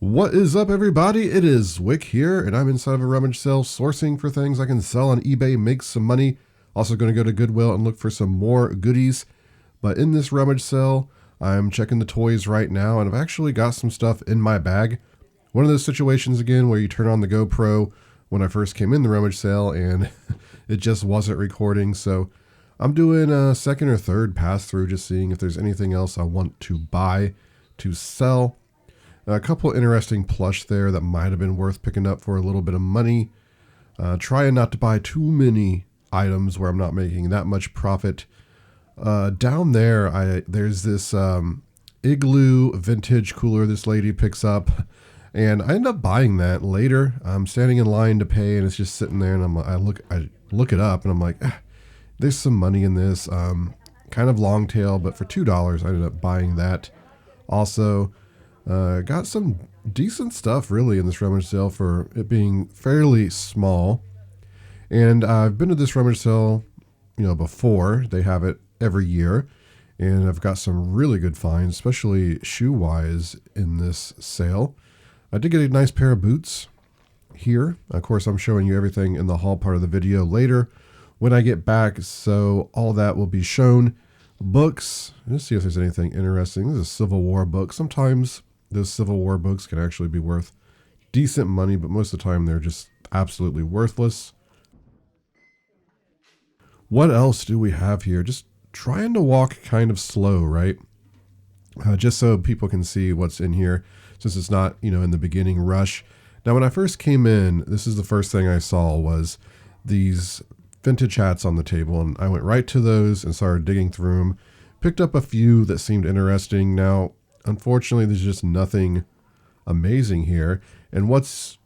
What is up, everybody? It is Wick here, and I'm inside of a rummage sale sourcing for things I can sell on eBay, make some money. Also going to go to Goodwill and look for some more goodies. But in this rummage sale, I'm checking the toys right now, and I've actually got some stuff in my bag. One of those situations, again, where you turn on the GoPro when I first came in the rummage sale, and it just wasn't recording. So I'm doing a second or third pass through, just seeing if there's anything else I want to buy to sell. A couple interesting plush there that might have been worth picking up for a little bit of money. Trying not to buy too many items where I'm not making that much profit. Down there, there's this Igloo vintage cooler this lady picks up, and I end up buying that later. I'm standing in line to pay, and it's just sitting there, and I look it up, and I'm like, there's some money in this. Kind of long tail, but for $2, I ended up buying that. Also, got some decent stuff really in this rummage sale for it being fairly small. And I've been to this rummage sale, before. They have it every year. And I've got some really good finds, especially shoe-wise in this sale. I did get a nice pair of boots here. Of course, I'm showing you everything in the haul part of the video later when I get back. So all that will be shown. Books. Let's see if there's anything interesting. This is a Civil War book. Sometimes those Civil War books can actually be worth decent money, but most of the time they're just absolutely worthless. What else do we have here? Just trying to walk kind of slow, right? Just so people can see what's in here, since it's not, in the beginning rush. Now, when I first came in, this is the first thing I saw was these vintage hats on the table, and I went right to those and started digging through them. Picked up a few that seemed interesting. Now, unfortunately, there's just nothing amazing here. And what's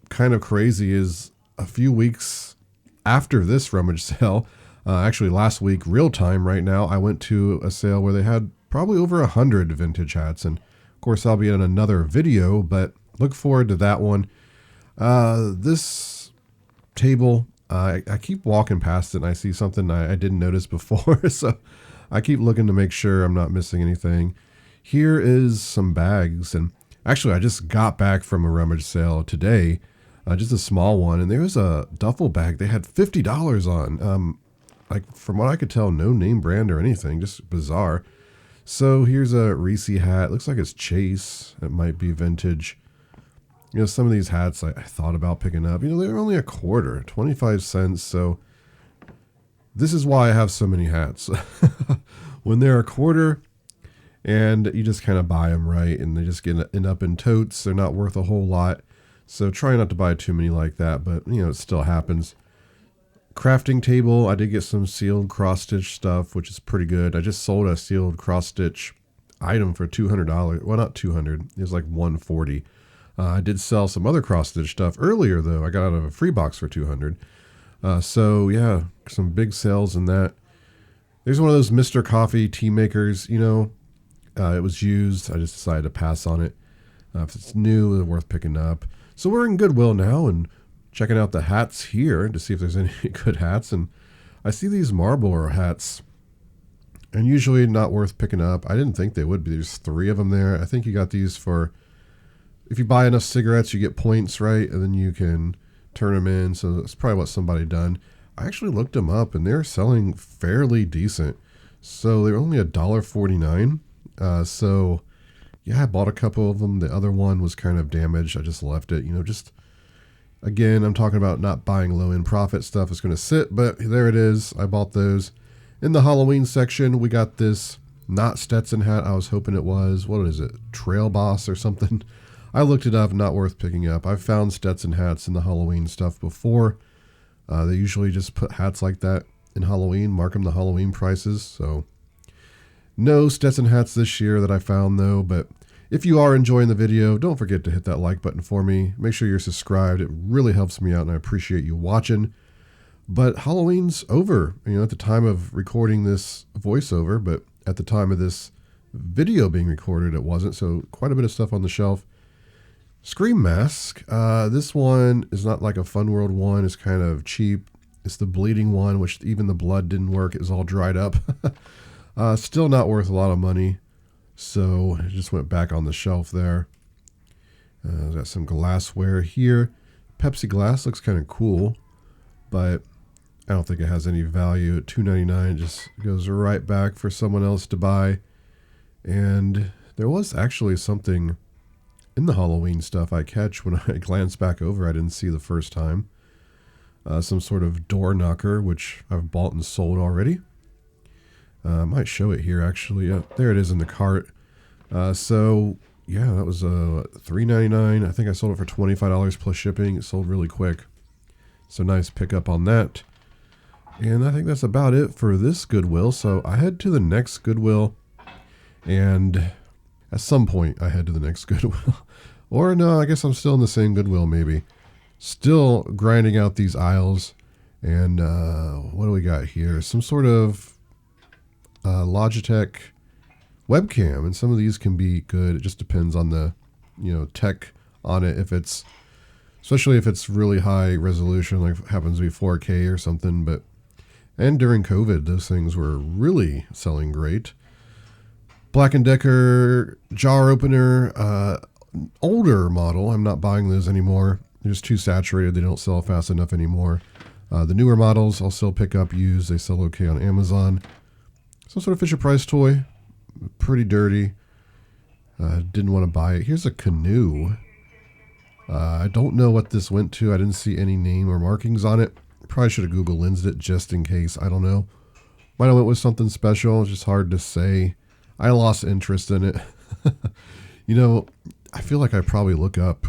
kind of crazy is a few weeks after this rummage sale, actually last week, real time right now, I went to a sale where they had probably over 100 vintage hats. And of course, I'll be in another video, but look forward to that one. This table, I keep walking past it and I see something I didn't notice before. So I keep looking to make sure I'm not missing anything. Here is some bags, and actually I just got back from a rummage sale today, just a small one, and there was a duffel bag they had $50 on. Like from what I could tell, no name brand or anything, just bizarre. So here's a Reese hat. Looks like it's Chase. It might be vintage. Some of these hats I thought about picking up. They were only a quarter, 25 cents. So this is why I have so many hats. When they're a quarter, and you just kind of buy them, right? And they just end up in totes. They're not worth a whole lot. So try not to buy too many like that, but it still happens. Crafting table, I did get some sealed cross-stitch stuff, which is pretty good. I just sold a sealed cross-stitch item for $200. Well, not $200. It was like $140. I did sell some other cross-stitch stuff earlier, though. I got out of a free box for $200. So yeah, some big sales in that. There's one of those Mr. Coffee tea makers, it was used. I just decided to pass on it. If it's new, it's worth picking up. So we're in Goodwill now and checking out the hats here to see if there's any good hats. And I see these Marlboro hats, and usually not worth picking up. I didn't think they would be. There's 3 of them there. I think you got these for, if you buy enough cigarettes, you get points, right? And then you can turn them in. So that's probably what somebody done. I actually looked them up, and they're selling fairly decent. So they're only $1.49. So yeah, I bought a couple of them. The other one was kind of damaged. I just left it, just, again, I'm talking about not buying low end profit stuff. It's going to sit, but there it is. I bought those. In the Halloween section, we got this not Stetson hat. I was hoping it was, what is it? Trail Boss or something. I looked it up, not worth picking up. I've found Stetson hats in the Halloween stuff before. They usually just put hats like that in Halloween, mark them the Halloween prices. So no Stetson hats this year that I found though, but if you are enjoying the video, don't forget to hit that like button for me. Make sure you're subscribed. It really helps me out and I appreciate you watching. But Halloween's over, at the time of recording this voiceover, but at the time of this video being recorded, it wasn't. So quite a bit of stuff on the shelf. Scream mask. This one is not like a Fun World one. It's kind of cheap. It's the bleeding one, which even the blood didn't work. It was all dried up. Still not worth a lot of money. So it just went back on the shelf there. Got some glassware here. Pepsi glass looks kind of cool, but I don't think it has any value. At $2.99, it just goes right back for someone else to buy. And there was actually something in the Halloween stuff I catch when I glance back over. I didn't see the first time. Some sort of door knocker, which I've bought and sold already. I might show it here actually. There it is in the cart. So yeah, that was $3.99. I think I sold it for $25 plus shipping. It sold really quick. So nice pickup on that. And I think that's about it for this Goodwill. So I head to the next Goodwill. And at some point I head to the next Goodwill. Or no, I guess I'm still in the same Goodwill maybe. Still grinding out these aisles. And what do we got here? Some sort of Logitech webcam. And some of these can be good. It just depends on the, tech on it. If it's, especially if it's really high resolution, like happens to be 4K or something. And during COVID, those things were really selling great. Black & Decker jar opener, older model. I'm not buying those anymore. They're just too saturated. They don't sell fast enough anymore. The newer models I'll still pick up used. They sell okay on Amazon. Some sort of Fisher-Price toy. Pretty dirty. Didn't want to buy it. Here's a canoe. I don't know what this went to. I didn't see any name or markings on it. Probably should have Google Lensed it just in case. I don't know. Might have went with something special. It's just hard to say. I lost interest in it. I feel like I probably look up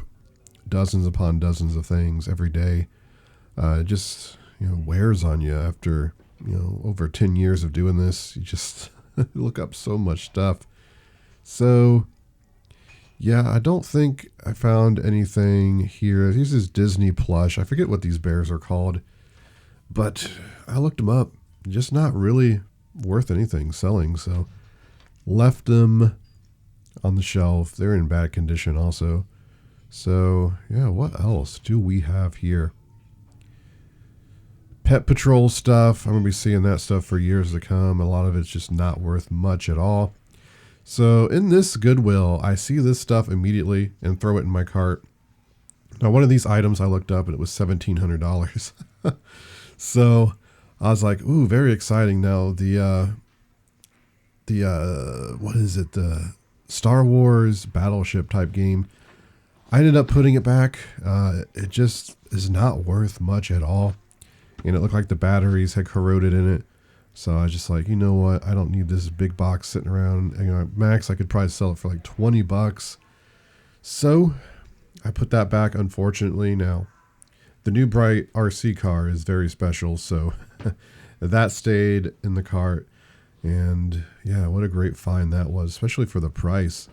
dozens upon dozens of things every day. It just, wears on you after, over 10 years of doing this. You just look up so much stuff. So, yeah, I don't think I found anything here. This is Disney plush. I forget what these bears are called. But I looked them up. Just not really worth anything selling. So, left them on the shelf. They're in bad condition also. So, yeah, what else do we have here? Pet Patrol stuff. I'm going to be seeing that stuff for years to come. A lot of it's just not worth much at all. So, in this Goodwill, I see this stuff immediately and throw it in my cart. Now, one of these items I looked up and it was $1,700. So, I was like, ooh, very exciting. Now, what is it? The Star Wars battleship type game. I ended up putting it back. It just is not worth much at all. And it looked like the batteries had corroded in it. So I was just like, you know what? I don't need this big box sitting around. Max, I could probably sell it for like $20. So I put that back, unfortunately. Now, the new bright RC car is very special. So that stayed in the cart. And yeah, what a great find that was, especially for the price.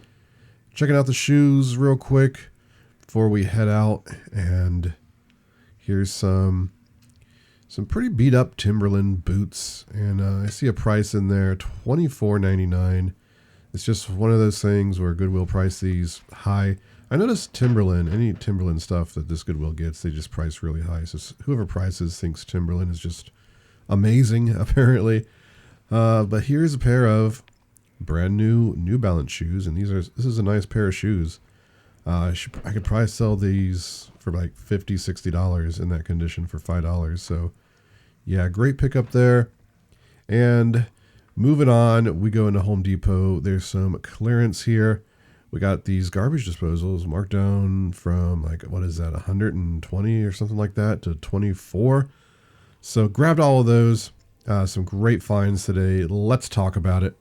Checking out the shoes real quick before we head out. And here's some pretty beat up Timberland boots. And I see a price in there, $24.99. It's just one of those things where Goodwill price these high. I noticed Timberland, any Timberland stuff that this Goodwill gets, they just price really high. So whoever prices thinks Timberland is just amazing, apparently. But here's a pair of brand new New Balance shoes, and this is a nice pair of shoes. I could probably sell these for like $50, $60 in that condition for $5. So yeah, great pickup there. And moving on, we go into Home Depot. There's some clearance here. We got these garbage disposals marked down from like, what is that, 120 or something like that to 24. So grabbed all of those. Some great finds today. Let's talk about it.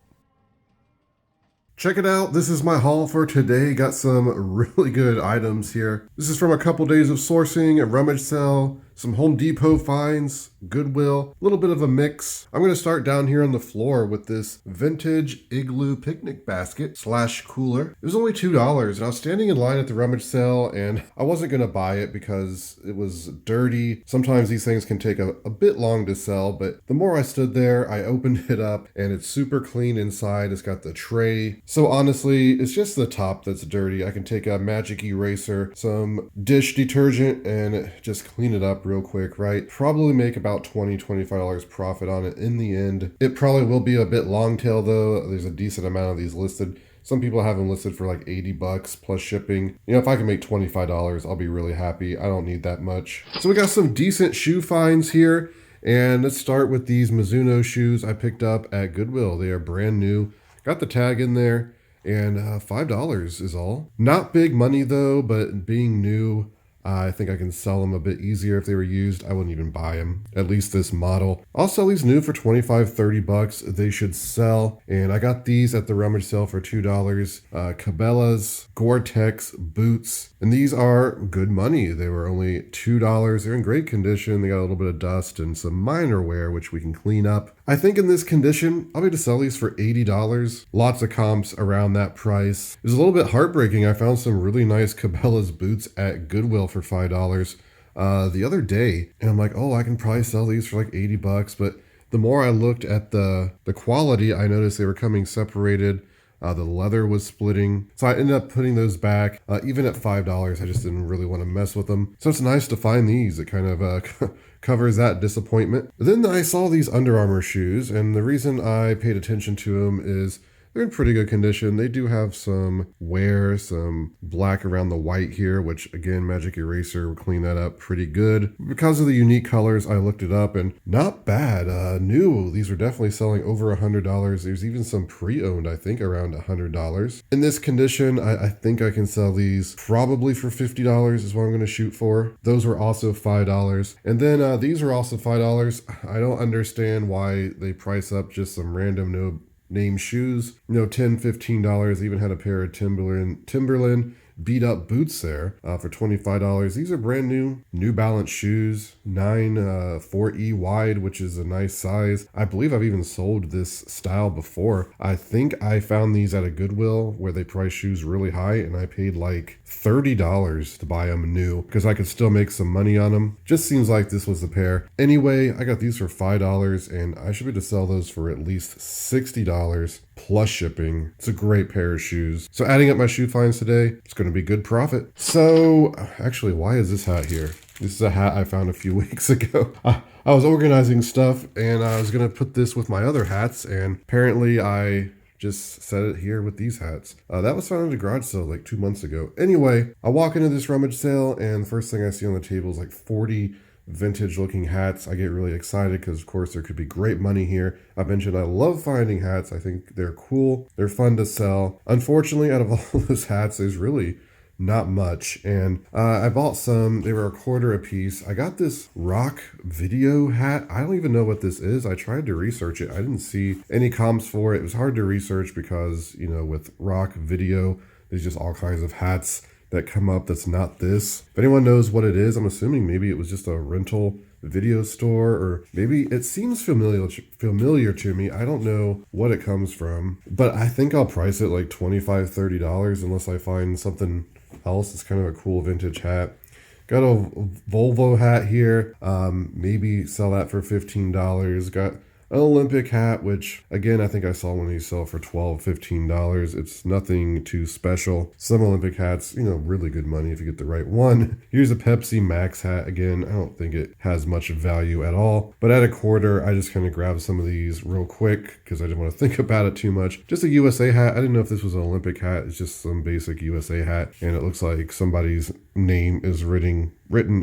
Check it out. This is my haul for today. Got some really good items here. This is from a couple days of sourcing, a rummage sale, some Home Depot finds, Goodwill, a little bit of a mix. I'm going to start down here on the floor with this vintage igloo picnic basket / cooler. It was only $2 and I was standing in line at the rummage sale and I wasn't going to buy it because it was dirty. Sometimes these things can take a bit long to sell, but the more I stood there, I opened it up and it's super clean inside. It's got the tray. So honestly, it's just the top that's dirty. I can take a magic eraser, some dish detergent, and just clean it up real quick, right? Probably make about $20, $25 profit on it in the end. It probably will be a bit long tail though. There's a decent amount of these listed. Some people have them listed for like 80 bucks plus shipping. You know, if I can make $25, I'll be really happy. I don't need that much. So we got some decent shoe finds here. And let's start with these Mizuno shoes I picked up at Goodwill. They are brand new. Got the tag in there, and $5 is all. Not big money though, but being new, I think I can sell them a bit easier. If they were used, I wouldn't even buy them, at least this model. I'll sell these new for 25, 30 bucks. They should sell. And I got these at the Rummage sale for $2. Cabela's Gore-Tex boots. And these are good money. They were only $2. They're in great condition. They got a little bit of dust and some minor wear, which we can clean up. I think in this condition, I'll be able to sell these for $80. Lots of comps around that price. It was a little bit heartbreaking. I found some really nice Cabela's boots at Goodwill for $5 the other day. And I'm like, oh, I can probably sell these for like 80 bucks. But the more I looked at the quality, I noticed they were coming separated. The leather was splitting. So I ended up putting those back. Even at $5, I just didn't really want to mess with them. So it's nice to find these. It kind of covers that disappointment. But then I saw these Under Armour shoes, and the reason I paid attention to them is they're in pretty good condition. They do have some wear, some black around the white here, which again, Magic Eraser will clean that up pretty good. Because of the unique colors, I looked it up and not bad. New, these are definitely selling over $100. There's even some pre-owned, I think around $100. In this condition, I think I can sell these probably for $50 is what I'm going to shoot for. Those were also $5. And then these are also $5. I don't understand why they price up just some random no-name shoes. You know, $10, $15. Even had a pair of Timberland beat up boots there for $25. These are brand new New Balance shoes, 4E wide, which is a nice size. I believe I've even sold this style before. I think I found these at a Goodwill where they price shoes really high, and I paid like $30 to buy them new because I could still make some money on them. Just seems like this was the pair. Anyway, I got these for $5, and I should be able to sell those for at least $60 plus shipping. It's a great pair of shoes. So adding up my shoe finds today, it's going to be good profit. So actually, why is this hat here? This is a hat I found a few weeks ago. I was organizing stuff and I was going to put this with my other hats, and apparently I just set it here with these hats. That was found at a garage sale like 2 months ago. Anyway, I walk into this Rummage sale and the first thing I see on the table is like 40 vintage looking hats. I get really excited because of course there could be great money here. I mentioned I love finding hats. I think they're cool. They're fun to sell. Unfortunately, out of all those hats, there's really not much. And I bought some. They were a quarter a piece. I got this rock video hat. I don't even know what this is. I tried to research it. I didn't see any comps for it. It was hard to research because, you know, with rock video, there's just all kinds of hats that come up that's not this. If anyone knows what it is, I'm assuming maybe it was just a rental video store, or maybe it seems familiar to me. I don't know what it comes from, but I think I'll price it like $25, $30 unless I find something else. It's kind of a cool vintage hat. Got a Volvo hat here. Maybe sell that for $15. Got an Olympic hat, which again, I think I saw one of these sell for $12, $15. It's nothing too special. Some Olympic hats, you know, really good money if you get the right one. Here's a Pepsi Max hat. Again, I don't think it has much value at all, but at a quarter, I just kind of grabbed some of these real quick because I didn't want to think about it too much. Just a USA hat. I didn't know if this was an Olympic hat. It's just some basic USA hat, and it looks like somebody's name is written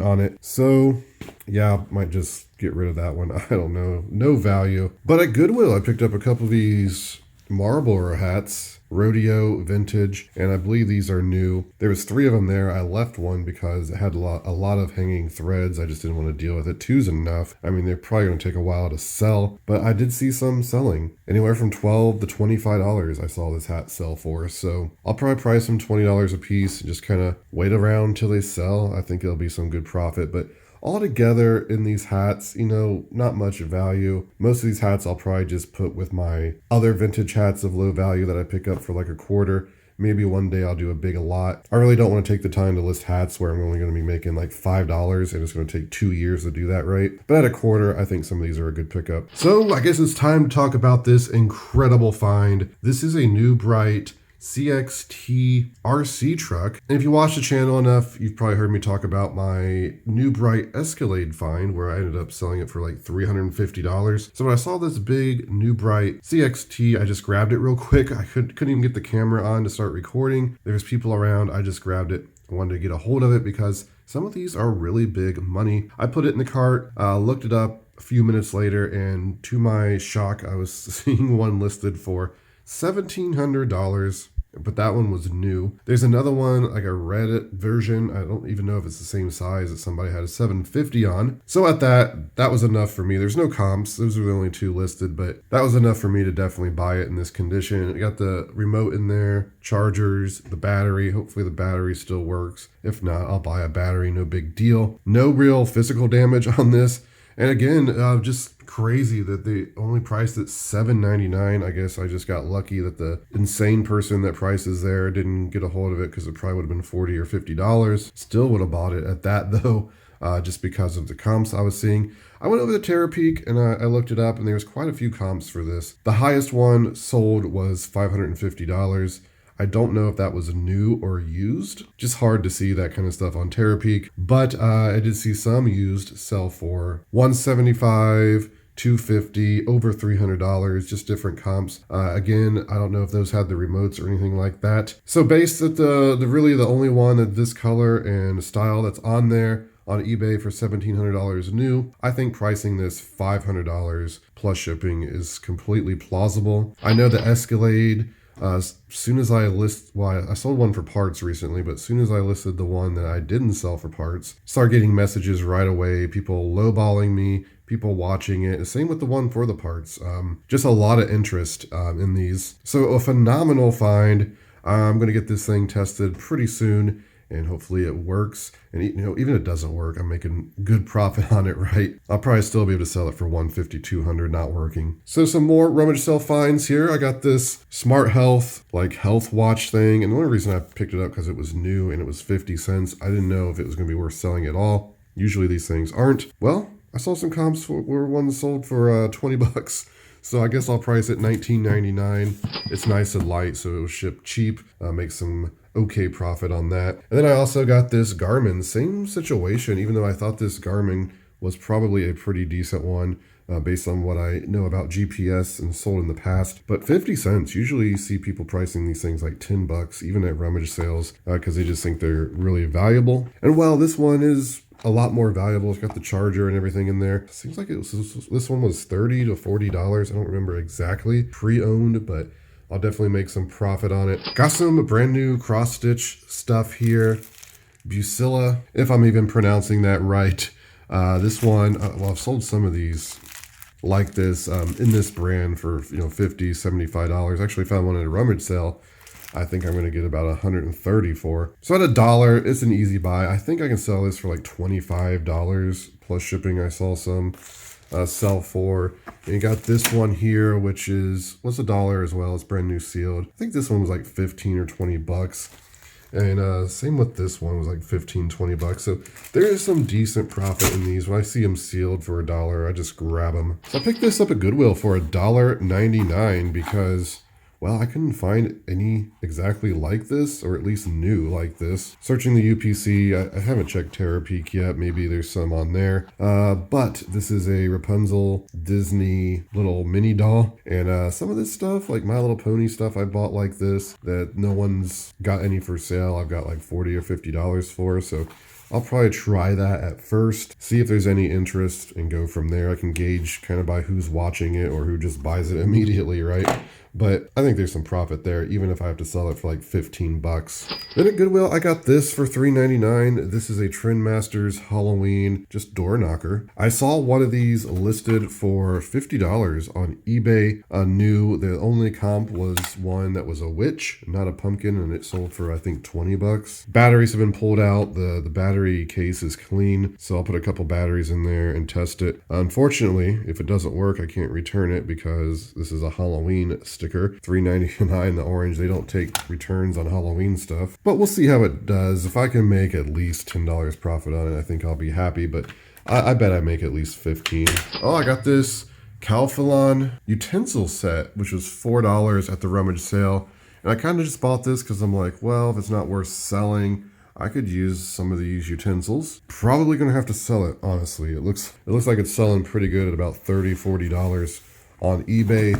on it. So yeah, might just get rid of that one. I don't know. No value. But at Goodwill, I picked up a couple of these Marlboro hats, rodeo vintage, and I believe these are new. There was 3 of them there. I left one because it had a lot of hanging threads. I just didn't want to deal with it. 2's enough. I mean, they're probably going to take a while to sell, but I did see some selling. Anywhere from $12 to $25 I saw this hat sell for. So I'll probably price them $20 a piece and just kind of wait around till they sell. I think it'll be some good profit, but altogether in these hats, you know, not much value. Most of these hats I'll probably just put with my other vintage hats of low value that I pick up for like a quarter. Maybe one day I'll do a big lot. I really don't want to take the time to list hats where I'm only going to be making like $5 and it's going to take 2 years to do that right. But at a quarter, I think some of these are a good pickup. So I guess it's time to talk about this incredible find. This is a new bright CXT RC truck. And if you watch the channel enough, you've probably heard me talk about my new bright Escalade find where I ended up selling it for like $350. So when I saw this big new bright CXT, I just grabbed it real quick. I couldn't even get the camera on to start recording. There's people around. I just grabbed it. I wanted to get a hold of it because some of these are really big money. I put it in the cart, looked it up a few minutes later, and to my shock, I was seeing one listed for $1,700. But that one was new. There's another one, like a Reddit version. I don't even know if it's the same size that somebody had a 750 on. So at that was enough for me. There's no comps. Those are the only two listed, but that was enough for me to definitely buy it in this condition. It got the remote in there, chargers, the battery. Hopefully the battery still works. If not, I'll buy a battery, no big deal. No real physical damage on this. And again, just crazy that they only priced it $7.99. I guess I just got lucky that the insane person that prices there didn't get a hold of it because it probably would have been $40 or $50. Still would have bought it at that though, just because of the comps I was seeing. I went over to Terapeak and I looked it up, and there was quite a few comps for this. The highest one sold was $550. I don't know if that was new or used. Just hard to see that kind of stuff on Terapeak. But I did see some used sell for $175, $250, over $300, just different comps. Again, I don't know if those had the remotes or anything like that. So based at the really the only one of this color and style that's on there on eBay for $1,700 new, I think pricing this $500 plus shipping is completely plausible. I know the Escalade, as soon as I I sold one for parts recently, but as soon as I listed the one that I didn't sell for parts, started getting messages right away, people lowballing me, people watching it. Same with the one for the parts. Just a lot of interest in these. So a phenomenal find. I'm going to get this thing tested pretty soon, and hopefully it works. And even if it doesn't work, I'm making good profit on it, right? I'll probably still be able to sell it for $150, $200 not working. So some more rummage sale finds here. I got this Smart Health, like health watch thing. And the only reason I picked it up because it was new and it was 50 cents. I didn't know if it was going to be worth selling at all. Usually these things aren't. Well, I saw some comps where one sold for $20. So I guess I'll price it $19.99. It's nice and light, so it was shipped cheap. Make some okay profit on that. And then I also got this Garmin, same situation, even though I thought this Garmin was probably a pretty decent one based on what I know about GPS and sold in the past. But 50 cents, usually you see people pricing these things like $10, even at rummage sales, because they just think they're really valuable. And while this one is a lot more valuable, it's got the charger and everything in there. Seems like this one was $30 to $40. I don't remember exactly, pre-owned, but I'll definitely make some profit on it. Got some brand new cross stitch stuff here. Bucilla, if I'm even pronouncing that right. This one, well, I've sold some of these like this in this brand for $50, $75. Actually found one at a rummage sale. I think I'm going to get about 130 for. So at $1, it's an easy buy. I think I can sell this for like $25 plus shipping. I saw some sell for. And you got this one here, which is what's $1 as well. It's brand new sealed. I think this one was like 15 or 20 bucks. And same with this one, was like 15, 20 bucks. So there is some decent profit in these. When I see them sealed for $1, I just grab them. So I picked this up at Goodwill for $1.99 because, well, I couldn't find any exactly like this, or at least new like this. Searching the UPC, I haven't checked Terapeak yet. Maybe there's some on there. But this is a Rapunzel Disney little mini doll. And some of this stuff, like My Little Pony stuff, I bought like this that no one's got any for sale. I've got like $40 or $50 for. So I'll probably try that at first, see if there's any interest, and go from there. I can gauge kind of by who's watching it or who just buys it immediately, right? But I think there's some profit there, even if I have to sell it for like 15 bucks. Then at Goodwill, I got this for $3.99. This is a Trend Masters Halloween just door knocker. I saw one of these listed for $50 on eBay. New, the only comp was one that was a witch, not a pumpkin, and it sold for I think 20 bucks. Batteries have been pulled out. The battery case is clean, so I'll put a couple batteries in there and test it. Unfortunately, if it doesn't work, I can't return it because this is a Halloween sticker. $3.99, the orange. They don't take returns on Halloween stuff, but we'll see how it does. If I can make at least $10 profit on it, I think I'll be happy, but I bet I make at least 15. Oh, I got this Calphalon utensil set, which was $4 at the rummage sale. And I kind of just bought this because I'm like, well, if it's not worth selling, I could use some of these utensils. Probably gonna have to sell it, honestly. It looks like it's selling pretty good at about $30-$40 on eBay.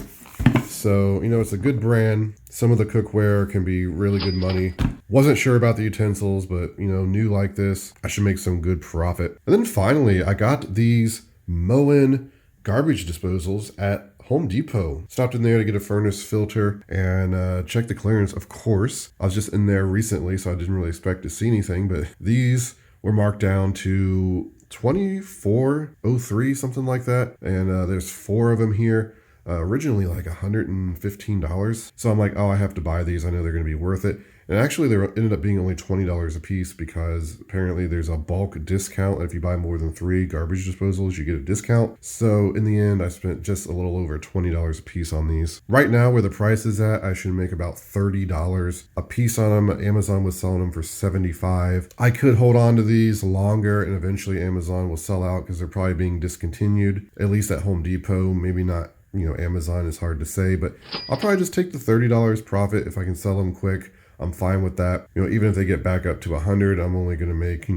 So, it's a good brand. Some of the cookware can be really good money. Wasn't sure about the utensils, but, new like this, I should make some good profit. And then finally, I got these Moen garbage disposals at Home Depot. Stopped in there to get a furnace filter and check the clearance, of course. I was just in there recently, so I didn't really expect to see anything, but these were marked down to $24.03, something like that. And there's 4 of them here. Originally like $115. So I'm like, oh, I have to buy these. I know they're going to be worth it. And actually, they ended up being only $20 a piece because apparently there's a bulk discount. If you buy more than 3 garbage disposals, you get a discount. So in the end, I spent just a little over $20 a piece on these. Right now, where the price is at, I should make about $30 a piece on them. Amazon was selling them for $75. I could hold on to these longer, and eventually Amazon will sell out because they're probably being discontinued, at least at Home Depot. Maybe not. Amazon is hard to say, but I'll probably just take the $30 profit if I can sell them quick. I'm fine with that. Even if they get back up to 100, I'm only going to make,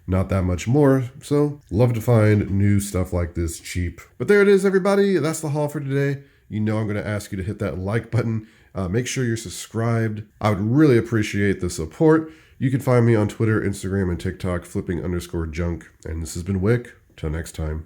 not that much more. So love to find new stuff like this cheap. But there it is, everybody. That's the haul for today. I'm going to ask you to hit that like button. Make sure you're subscribed. I would really appreciate the support. You can find me on Twitter, Instagram, and TikTok, flipping_junk. And this has been Wick. Till next time.